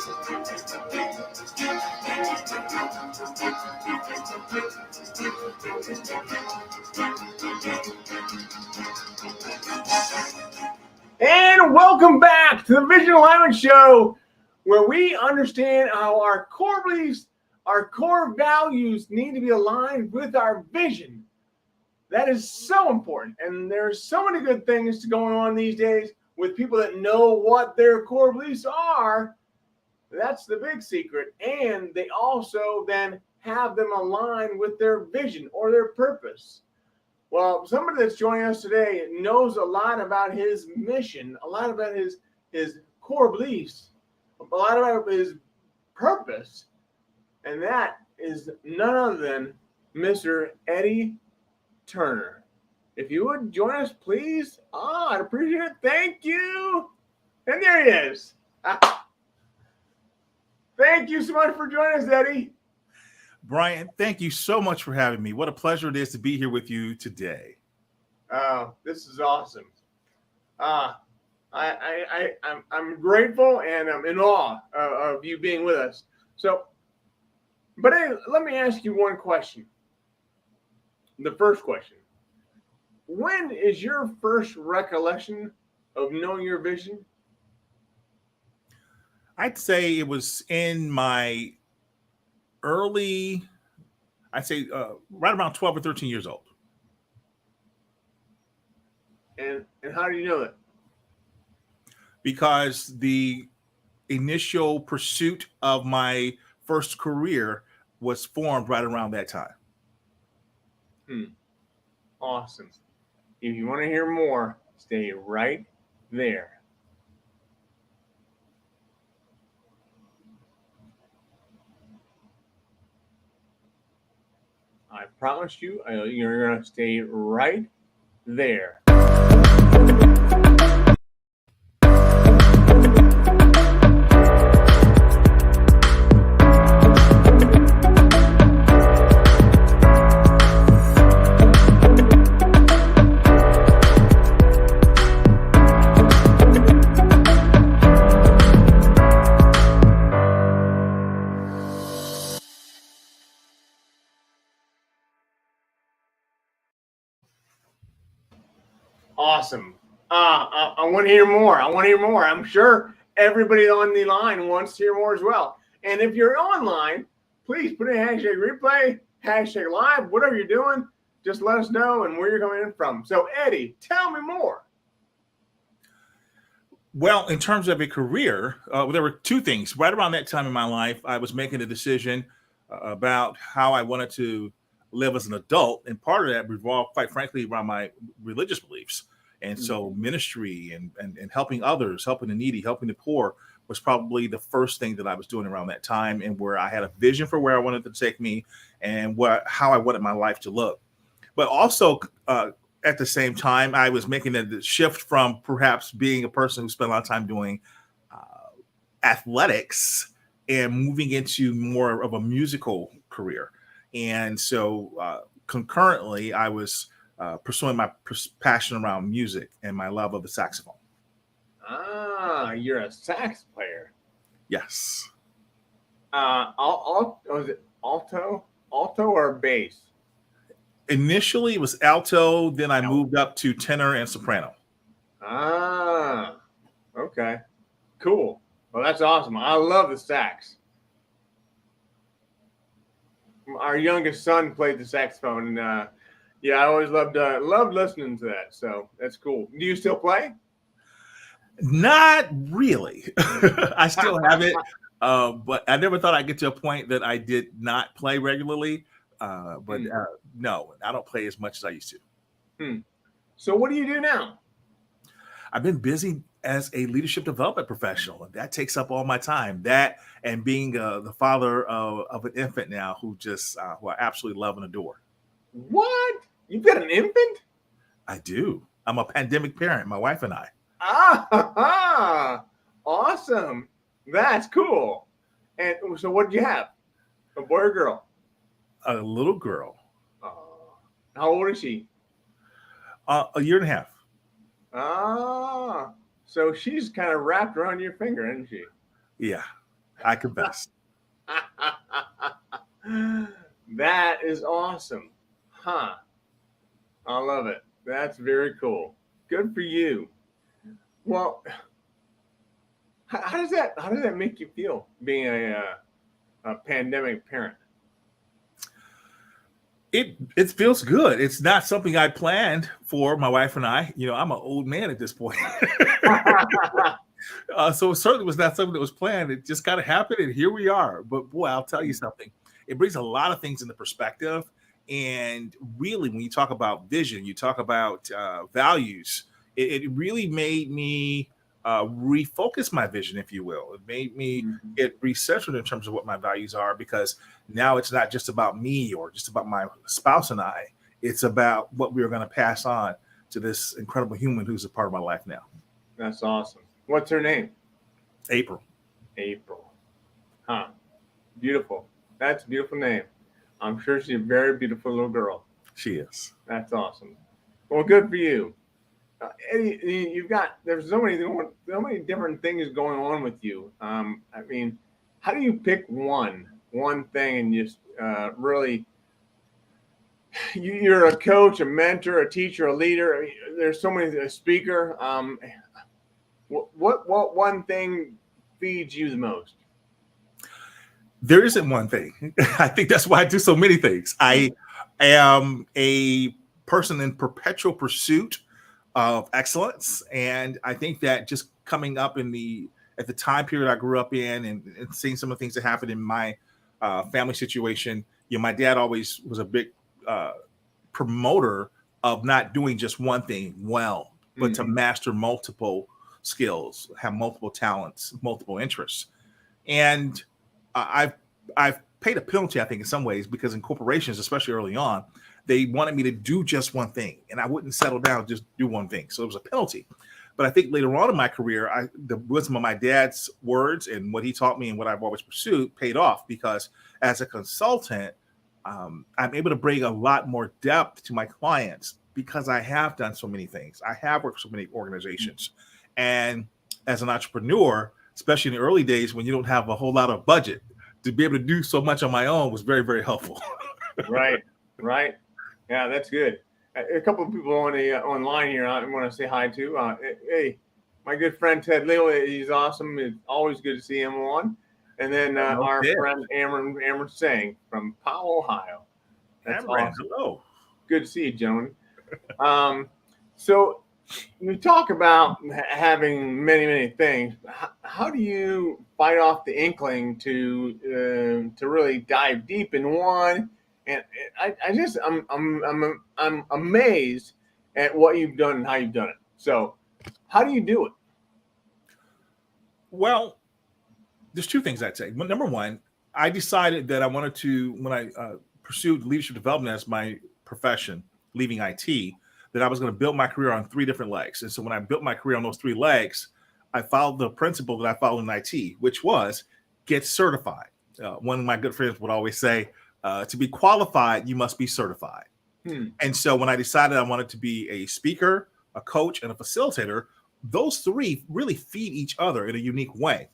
And welcome back to the Vision Alignment Show, where we understand how our core beliefs, our core values need to be aligned with our vision. That is so important. And there's so many good things going on these days with people that know what their core beliefs are. That's the big secret. And they also then have them aligned with their vision or their purpose. Well, somebody that's joining us today knows a lot about his mission, a lot about his core beliefs, a lot about his purpose. And that is none other than Mr. Eddie Turner. If you would join us, please. I'd appreciate it. Thank you. And there he is. Thank you so much for joining us, Eddie. Brian, thank you so much for having me. What a pleasure it is to be here with you today. This is awesome. I'm grateful and I'm in awe of you being with us. So, but hey, let me ask you one question. The first question: when is your first recollection of knowing your vision? I'd say it was in my early, I'd say right around 12 or 13 years old. And how do you know that? Because the initial pursuit of my first career was formed right around that time. Awesome. If you want to hear more, stay right there. I promise you, you're going to stay right there. Awesome. I want to hear more. I'm sure everybody on the line wants to hear more as well. And if you're online, please put in hashtag replay, hashtag live, whatever you're doing. Just let us know and where you're coming in from. So, Eddie, tell me more. Well, in terms of a career, there were two things. Right around that time in my life, I was making a decision about how I wanted to live as an adult. And part of that revolved, quite frankly, around my religious beliefs. And so ministry and helping others, helping the needy, helping the poor was probably the first thing that I was doing around that time, and where I had a vision for where I wanted to take me and how I wanted my life to look. But also at the same time, I was making the shift from perhaps being a person who spent a lot of time doing athletics and moving into more of a musical career. And so concurrently, I was pursuing my passion around music and my love of the saxophone. You're a sax player. Yes. Was it alto or bass? Initially, it was alto. Then I moved up to tenor and soprano. Okay. Cool. Well, that's awesome. I love the sax. Our youngest son played the saxophone, and yeah, I always loved listening to that. So that's cool. Do you still play? Not really. I still have it, but I never thought I'd get to a point that I did not play regularly. But no, I don't play as much as I used to. So what do you do now? I've been busy as a leadership development professional, and that takes up all my time. That and being the father of an infant now who I absolutely love and adore. What? You've got an infant? I do. I'm a pandemic parent, my wife and I. Awesome. That's cool. And so what did you have? A boy or girl? A little girl. How old is she? A year and a half. So she's kind of wrapped around your finger, isn't she? Yeah. I confess. That is awesome. Huh. I love it. That's very cool. Good for you. Well, how does that make you feel being a pandemic parent? It feels good. It's not something I planned for my wife and I. I'm an old man at this point. So it certainly was not something that was planned. It just kind of happened, and here we are. But boy, I'll tell you something. It brings a lot of things into perspective. And really, when you talk about vision, you talk about values, it really made me refocus my vision, if you will. It made me get recentered in terms of what my values are, because now it's not just about me or just about my spouse and I. It's about what we are going to pass on to this incredible human who's a part of my life now. That's awesome. What's her name? April. April. Huh. Beautiful. That's a beautiful name. I'm sure she's a very beautiful little girl. She is. That's awesome. Well, good for you. Eddie, there's so many different things going on with you. I mean, how do you pick one thing and just really? You're a coach, a mentor, a teacher, a leader. I mean, there's so many. A speaker. What one thing feeds you the most? There isn't one thing. I think that's why I do so many things. I am a person in perpetual pursuit of excellence, and I think that just coming up at the time period I grew up in, and seeing some of the things that happened in my family situation, my dad always was a big promoter of not doing just one thing well, but to master multiple skills, have multiple talents, multiple interests. And I've paid a penalty, I think, in some ways, because in corporations, especially early on, they wanted me to do just one thing, and I wouldn't settle down, just do one thing. So it was a penalty. But I think later on in my career, the wisdom of my dad's words and what he taught me and what I've always pursued paid off, because as a consultant, I'm able to bring a lot more depth to my clients because I have done so many things. I have worked with so many organizations. And as an entrepreneur, especially in the early days when you don't have a whole lot of budget, to be able to do so much on my own was very, very helpful. Right. Yeah, that's good. A couple of people online here I want to say hi to. Hey, my good friend Ted Leo, he's awesome. It's always good to see him on. And then our friend Amron Singh from Powell, Ohio. That's awesome. Hello. Good to see you, gentlemen. So we talk about having many things. How do you fight off the inkling to really dive deep in one? And I'm amazed at what you've done and how you've done it. So, how do you do it? Well, there's two things I'd say. Number one, I decided that I wanted to, when I pursued leadership development as my profession, leaving IT, that I was going to build my career on three different legs. And so when I built my career on those three legs, I followed the principle that I followed in IT, which was get certified. One of my good friends would always say, to be qualified, you must be certified. And so when I decided I wanted to be a speaker, a coach, and a facilitator, those three really feed each other in a unique way.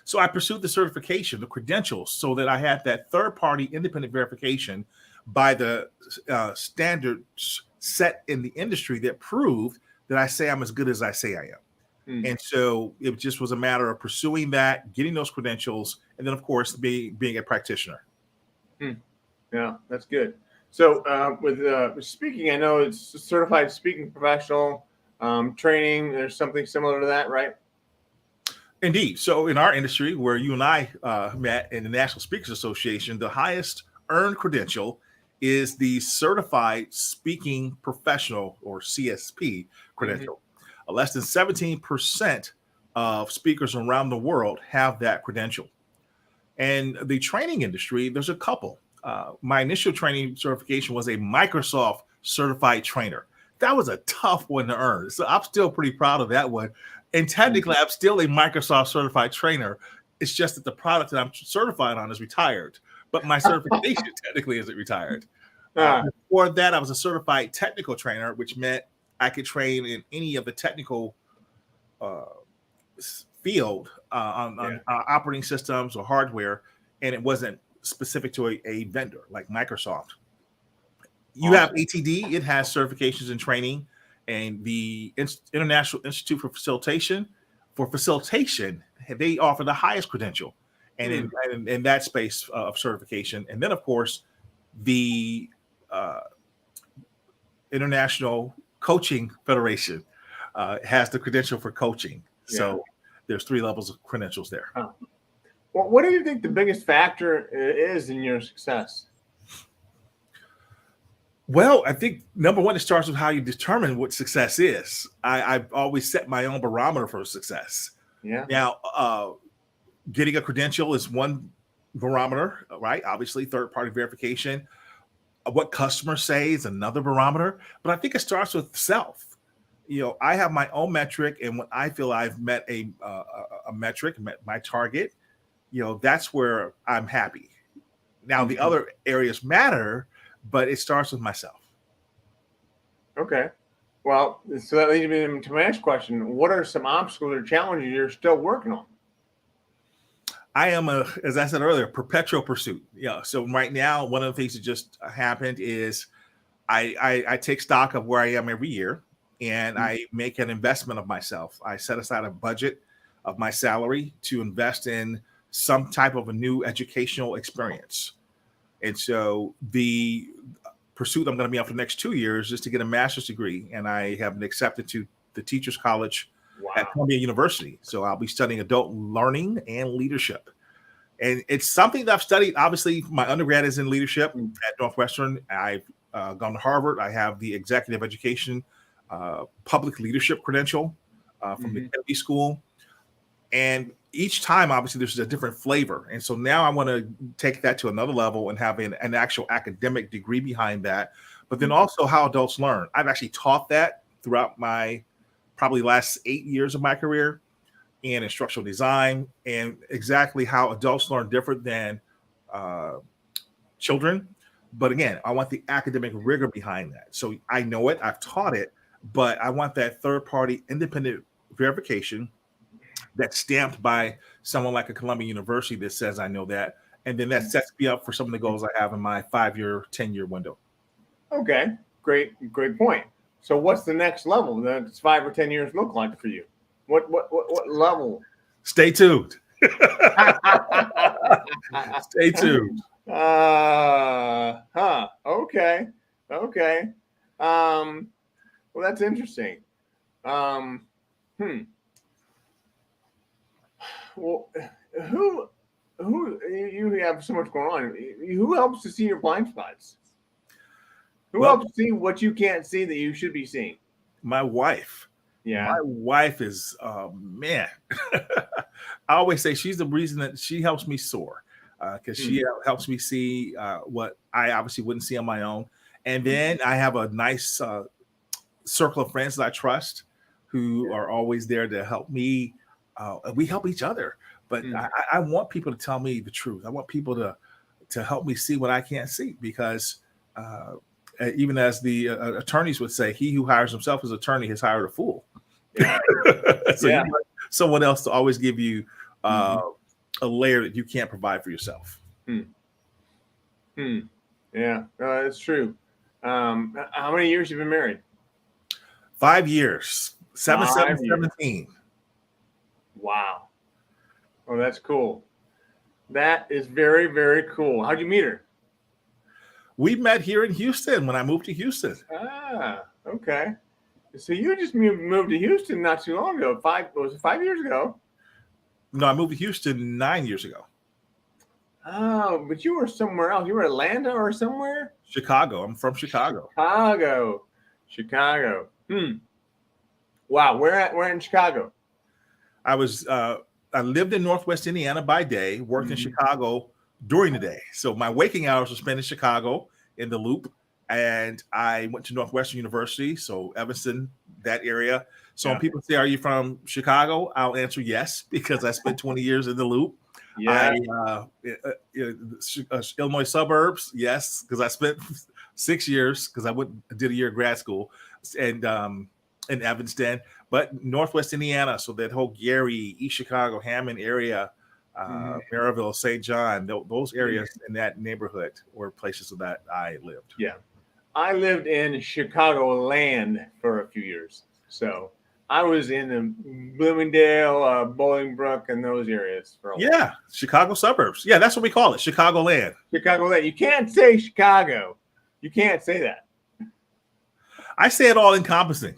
So I pursued the certification, the credentials, so that I had that third-party independent verification by the standards set in the industry that proved that I say I'm as good as I say I am. And so it just was a matter of pursuing that, getting those credentials, and then, of course, being a practitioner. Yeah, that's good. So with speaking, I know it's certified speaking professional training. There's something similar to that, right? Indeed. So in our industry, where you and I met in the National Speakers Association, the highest earned credential is the Certified Speaking Professional, or CSP credential. Less than 17% of speakers around the world have that credential. And the training industry, there's a couple. My initial training certification was a Microsoft certified trainer. That was a tough one to earn. So I'm still pretty proud of that one. And technically, I'm still a Microsoft certified trainer. It's just that the product that I'm certified on is retired, but my certification technically isn't retired. Before that, I was a certified technical trainer, which meant I could train in any of the technical field on operating systems or hardware, and it wasn't specific to a vendor like Microsoft. You have ATD, it has certifications and training, and the International Institute for Facilitation, they offer the highest credential, and in that space of certification. And then, of course, the International Coaching Federation has the credential for coaching. So there's 3 levels of credentials there. Well, what do you think the biggest factor is in your success? Well, I think number one, it starts with how you determine what success is. I've always set my own barometer for success. Yeah. Now, getting a credential is one barometer, right? Obviously, third-party verification. What customers say is another barometer. But I think it starts with self. I have my own metric, and when I feel I've met a metric, met my target, that's where I'm happy. Now, the other areas matter, but it starts with myself. Okay. Well, so that leads me to my next question. What are some obstacles or challenges you're still working on? I am as I said earlier, perpetual pursuit. So right now, one of the things that just happened is I take stock of where I am every year, and I make an investment of myself. I set aside a budget of my salary to invest in some type of a new educational experience. And so the pursuit I'm going to be on for the next 2 years is to get a master's degree. And I have been accepted to the Teachers College at Columbia University. So I'll be studying adult learning and leadership. And it's something that I've studied. Obviously, my undergrad is in leadership at Northwestern. I've gone to Harvard. I have the executive education public leadership credential from the Kennedy School. And each time, obviously, there's a different flavor. And so now I want to take that to another level and have an actual academic degree behind that. But then also how adults learn. I've actually taught that throughout my probably last 8 years of my career in instructional design, and exactly how adults learn different than children. But again, I want the academic rigor behind that. So I know it, I've taught it, but I want that third-party independent verification that's stamped by someone like a Columbia University that says I know that. And then that sets me up for some of the goals I have in my 5-year, 10-year window. Okay, great point. So what's the next level that 5 or 10 years look like for you? What level? Stay tuned. Stay tuned. Okay. Well, that's interesting. Well, who you have so much going on. Who helps to see your blind spots? Who helps see what you can't see that you should be seeing? My wife. Yeah. My wife is, man. I always say she's the reason that she helps me soar, because she helps me see what I obviously wouldn't see on my own. And then I have a nice circle of friends that I trust who are always there to help me. We help each other, but I want people to tell me the truth. I want people to help me see what I can't see, because even as the attorneys would say, he who hires himself as an attorney has hired a fool. Yeah. So you want someone else to always give you a layer that you can't provide for yourself. Yeah, it's true. How many years have you been married? 5 years. 17. Wow. Oh, that's cool. That is very, very cool. How'd you meet her? We met here in Houston when I moved to Houston. Okay. So you just moved to Houston not too long ago. 5 years ago? No, I moved to Houston 9 years ago. Oh, but you were somewhere else. You were Atlanta or somewhere? Chicago. I'm from Chicago. Chicago. Wow. Where in Chicago? I lived in Northwest Indiana by day, worked in Chicago during the day. So my waking hours were spent in Chicago in the Loop, and I went to Northwestern University, so Evanston, that area. So when people say, "Are you from Chicago?" I'll answer yes, because I spent 20 years in the Loop. Yeah. Illinois suburbs, yes, because I spent 6 years, because I did a year of grad school, and in Evanston. but Northwest Indiana, so that whole Gary, East Chicago, Hammond area, Maryville, St. John, those areas in that neighborhood were places that I lived. Yeah. I lived in Chicagoland for a few years. So I was in the Bloomingdale, Bolingbrook, and those areas for a while. Yeah, Chicago suburbs. Yeah, that's what we call it, Chicagoland. Chicagoland. You can't say Chicago. You can't say that. I say it all encompassing.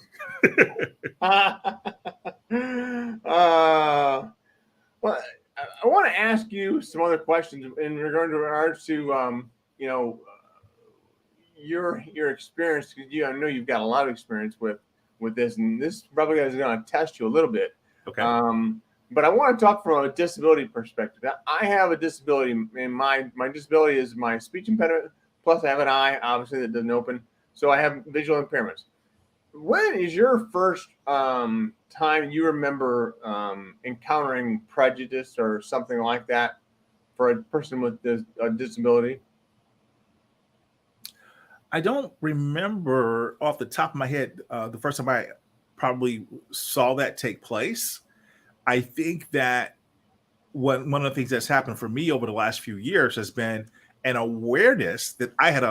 Well, I want to ask you some other questions in regards to your experience, because I know you've got a lot of experience with this, and this probably is going to test you a little bit. Okay. But I want to talk from a disability perspective. I have a disability, and my disability is my speech impediment. Plus, I have an eye, obviously, that doesn't open, so I have visual impairments. When is your first time you remember encountering prejudice or something like that for a person with a disability? I don't remember off the top of my head the first time I probably saw that take place. I think that one of the things that's happened for me over the last few years has been an awareness that I had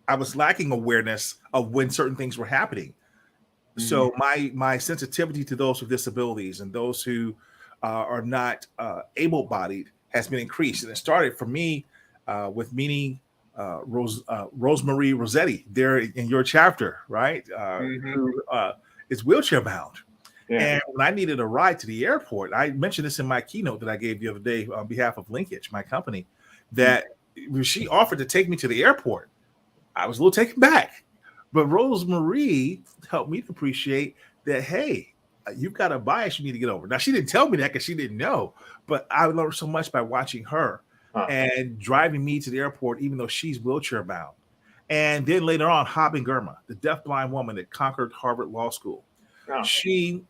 I was lacking awareness of when certain things were happening. So my sensitivity to those with disabilities and those who are not able-bodied has been increased. And it started for me with meeting Rosemary Rossetti there in your chapter, right? Who is wheelchair bound. Yeah. And when I needed a ride to the airport, I mentioned this in my keynote that I gave the other day on behalf of Linkage, my company, that she offered to take me to the airport. I was a little taken back, but Rosemary helped me to appreciate that, hey, you've got a bias you need to get over. Now, she didn't tell me that because she didn't know, but I learned so much by watching her and driving me to the airport, even though she's wheelchair bound. And then later on, Haben Girma, the deafblind woman that conquered Harvard Law School. Oh. She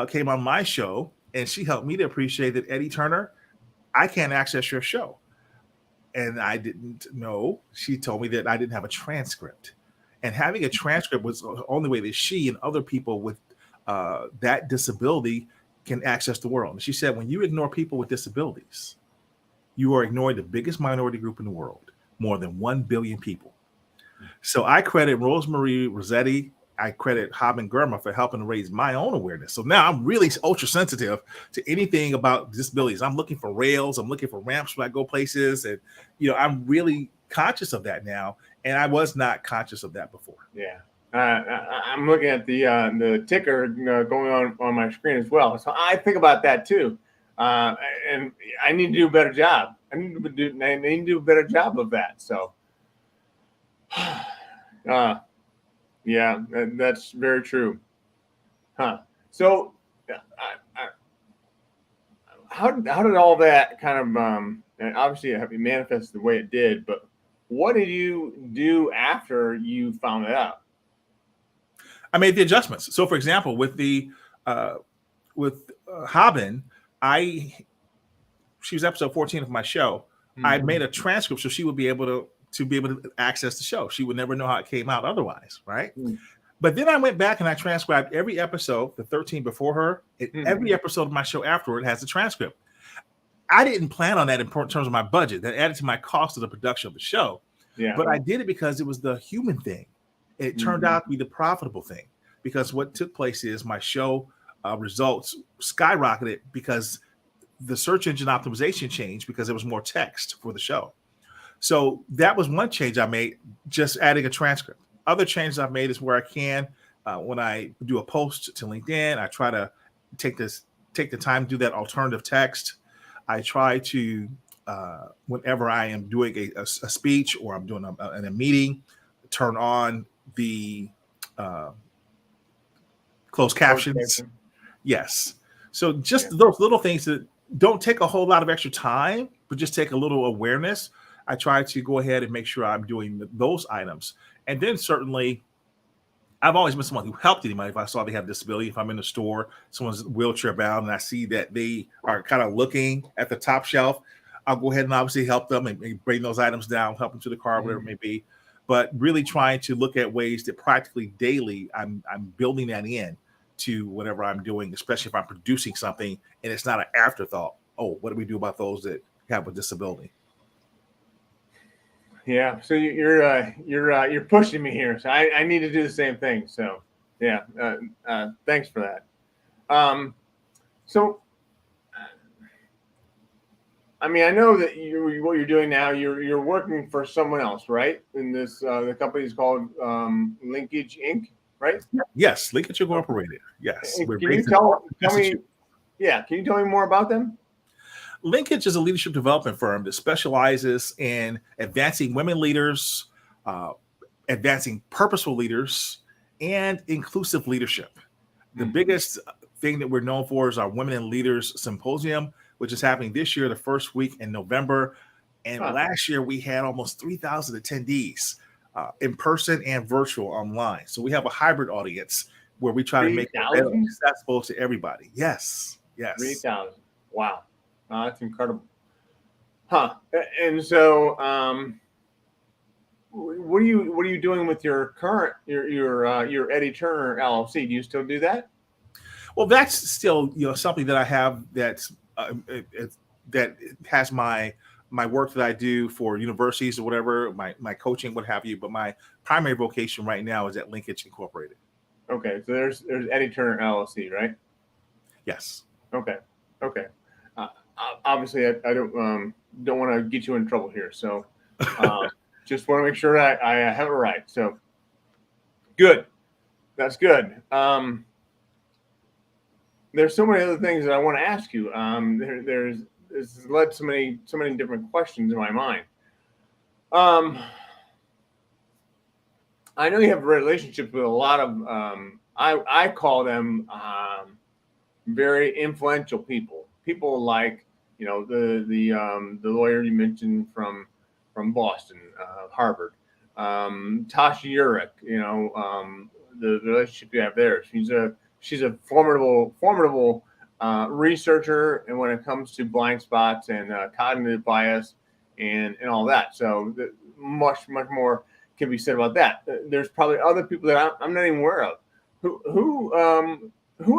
came on my show, and she helped me to appreciate that, Eddie Turner, I can't access your show. And I didn't know. She told me that I didn't have a transcript. And having a transcript was the only way that she and other people with that disability can access the world. And she said, when you ignore people with disabilities, you are ignoring the biggest minority group in the world, more than 1 billion people. So I credit Rosemary Rossetti, I credit Haben Girma for helping to raise my own awareness. So now I'm really ultra sensitive to anything about disabilities. I'm looking for rails, I'm looking for ramps when I go places, and I'm really conscious of that now, and I was not conscious of that before. Yeah, I'm looking at the ticker going on my screen as well. So I think about that too, and I need to do a better job. I need to do a better job of that. So. Yeah, that's very true. So, how did all that kind of obviously it manifested the way it did? But what did you do after you found it out? I made the adjustments. So, for example, with Haben, she was episode 14 of my show. I made a transcript so she would be able to access the show. She would never know how it came out otherwise, right? But then I went back and I transcribed every episode, the 13 before her, and every episode of my show afterward has a transcript. I didn't plan on that in terms of my budget. That added to my cost of the production of the show. Yeah. But I did it because it was the human thing. It turned out to be the profitable thing, because what took place is my show results skyrocketed because the search engine optimization changed because there was more text for the show. So that was one change I made, just adding a transcript. Other changes I've made is where I can, when I do a post to LinkedIn, I try to take the time to do that alternative text. I try to, whenever I am doing a speech or I'm doing a meeting, turn on the closed captions. Yes. So just those little things that don't take a whole lot of extra time, but just take a little awareness. I try to go ahead and make sure I'm doing those items. And then certainly, I've always been someone who helped anybody if I saw they have a disability. If I'm in the store, someone's wheelchair bound, and I see that they are kind of looking at the top shelf, I'll go ahead and obviously help them and bring those items down, help them to the car, whatever it may be. but really trying to look at ways that practically daily I'm building that in to whatever I'm doing, especially if I'm producing something and it's not an afterthought. Oh, what do we do about those that have a disability? Yeah, so you're pushing me here, so I need to do the same thing. So yeah, thanks for that. So I mean, I know that what you're doing now, you're working for someone else, right? In this, the company is called Linkage Inc, right? Yes, Linkage Incorporated. Yes, we're can you based tell in me? Yeah, can you tell me more about them? Linkage is a leadership development firm that specializes in advancing women leaders, advancing purposeful leaders, and inclusive leadership. The biggest thing that we're known for is our Women in Leaders Symposium, which is happening this year, the first week in November. And last year we had almost 3,000 attendees in person and virtual online. So we have a hybrid audience where we try to make it accessible to everybody. Yes. 3,000. Wow. That's incredible. Huh. And so, what are you doing with your current your Eddie Turner LLC? Do you still do that? Well, that's still something that I have that has my work that I do for universities or whatever, my coaching, what have you. But my primary vocation right now is at Linkage Incorporated. Okay, so there's Eddie Turner LLC, right? Yes. Okay. Obviously, I don't want to get you in trouble here, so just want to make sure I have it right. So good, that's good. There's so many other things that I want to ask you. This has led so many different questions in my mind. I know you have relationships with a lot of I call them very influential people. People like the lawyer you mentioned from Boston, Harvard, Tasha Eurich. The relationship you have there. She's a formidable researcher, and when it comes to blind spots and cognitive bias and all that. So much more can be said about that. There's probably other people that I'm not even aware of. Who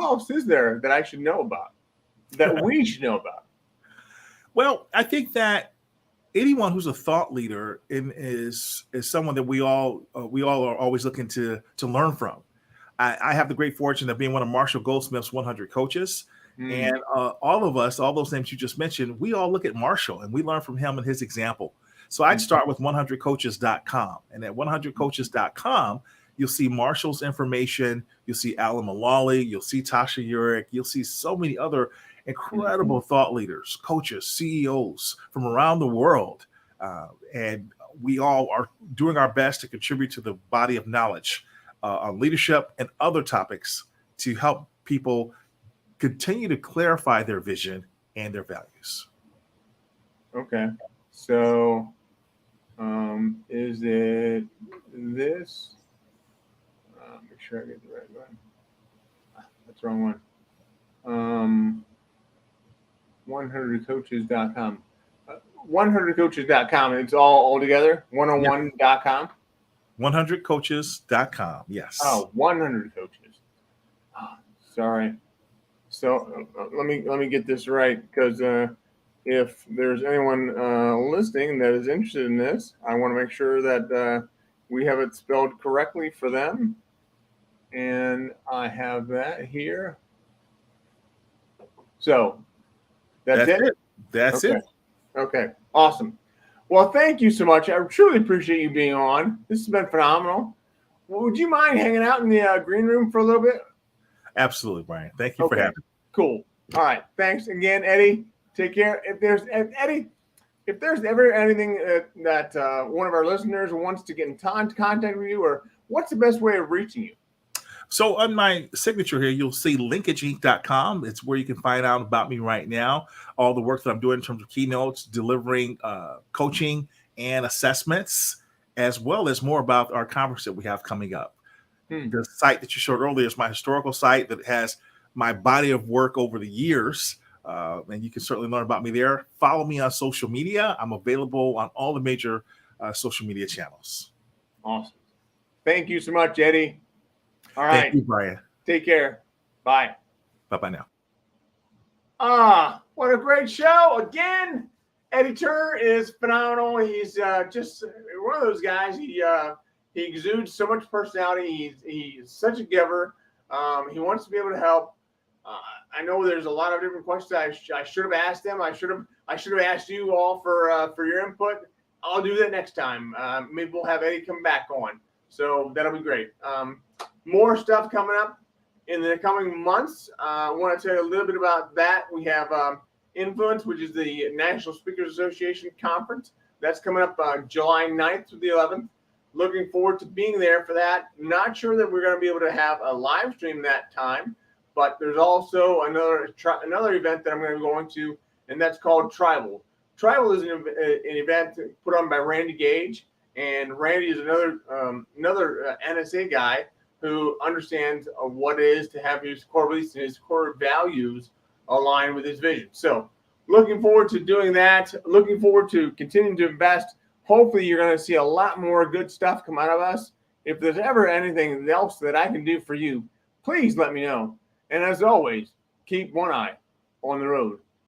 else is there that I should know about? That we should know about? Well, I think that anyone who's a thought leader is someone that we all are always looking to learn from. I have the great fortune of being one of Marshall Goldsmith's 100 coaches. And all of us, all those names you just mentioned, we all look at Marshall and we learn from him and his example. So I'd start with 100coaches.com. And at 100coaches.com, you'll see Marshall's information. You'll see Alan Mulally. You'll see Tasha Eurich. You'll see so many other incredible thought leaders, coaches, CEOs from around the world. And we all are doing our best to contribute to the body of knowledge on leadership and other topics to help people continue to clarify their vision and their values. Okay. So is it this? Make sure I get the right one. That's the wrong one. 100coaches.com. 100coaches.com. It's all together. 101.com. 100coaches.com. Yes. Oh, 100 coaches. Oh, sorry. So let me get this right, because if there's anyone listening that is interested in this, I want to make sure that we have it spelled correctly for them. And I have that here. So that's it. That's okay. it. Okay. Awesome. Well, thank you so much. I truly appreciate you being on. This has been phenomenal. Well, would you mind hanging out in the green room for a little bit? Absolutely, Brian. Thank you for having me. Cool. All right. Thanks again, Eddie. Take care. If there's ever anything that one of our listeners wants to get in contact with you, or what's the best way of reaching you? So on my signature here, you'll see linkageinc.com. It's where you can find out about me right now, all the work that I'm doing in terms of keynotes, delivering coaching and assessments, as well as more about our conference that we have coming up. The site that you showed earlier is my historical site that has my body of work over the years, and you can certainly learn about me there. Follow me on social media. I'm available on all the major social media channels. Awesome. Thank you so much, Eddie. All right. Thank you, Brian. Take care. Bye. Bye-bye now. What a great show. Again, Eddie Turner is phenomenal. He's just one of those guys. He exudes so much personality. He's such a giver. He wants to be able to help. I know there's a lot of different questions I should have asked him. I should have asked you all for your input. I'll do that next time. Maybe we'll have Eddie come back on. So that'll be great. More stuff coming up in the coming months. I want to tell you a little bit about that. We have Influence, which is the National Speakers Association Conference. That's coming up July 9th through the 11th. Looking forward to being there for that. Not sure that we're going to be able to have a live stream that time, but there's also another event that I'm going to be going to, and that's called Tribal. Tribal is an event put on by Randy Gage, and Randy is another NSA guy who understands what it is to have his core beliefs and his core values align with his vision. So looking forward to doing that. Looking forward to continuing to invest. Hopefully you're going to see a lot more good stuff come out of us. If there's ever anything else that I can do for you, please let me know. And as always, keep one eye on the road.